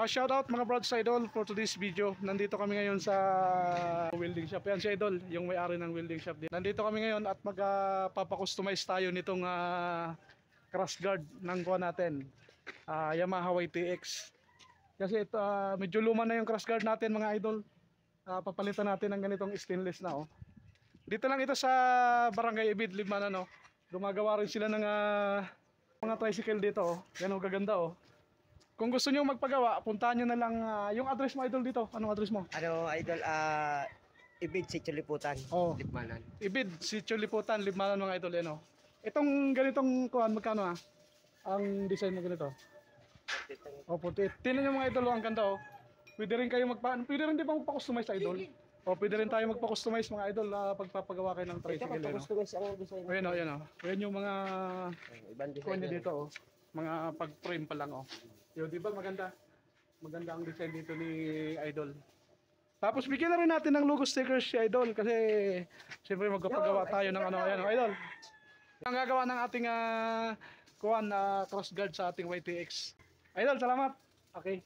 Shout out mga brothers idol for today's video. Nandito kami ngayon sa welding shop. Yan si Idol, yung may-ari ng welding shop din. Nandito kami ngayon at magpapakustomize tayo nitong crash guard ng kuha natin. Yamaha YTX. Kasi ito, medyo luma na yung crash guard natin mga idol. Papalitan natin ng ganitong stainless na oh. Dito lang ito sa Barangay Ibid, Libmanan oh. Gumagawa rin sila ng mga tricycle dito oh. Yan oh, gaganda oh. Kung gusto niyo magpagawa, puntahan niyo na lang yung address mo idol dito. Anong address mo? Ano idol, Ibid, Sitio Liputan, Oh. Libmanan. Ibid, Sitio Liputan, Libmanan mga idol ano. Itong ganitong kuan magkano ang design mo ganito? Oh, puti. Tingnan niyo mga idol, ang ganda oh. Pwede rin kayo pwede rin di ba magpa-customize idol? O pwede rin tayo magpa-customize mga idol pagpapagawa kayo ng tricycle ano. Customize ang design. Ayan oh, ayan oh. Ayan yung mga Ibang kuan design. dito oh. Mga pag-frame pa lang oh. Yo, di ba maganda? Maganda ang design dito ni Idol. Tapos bigyan na rin natin ng logo stickers si Idol kasi siyempre magpapagawa tayo ng ano ayan oh, Idol. Ang gagawa ng ating cross guard sa ating YTX. Idol, salamat. Okay.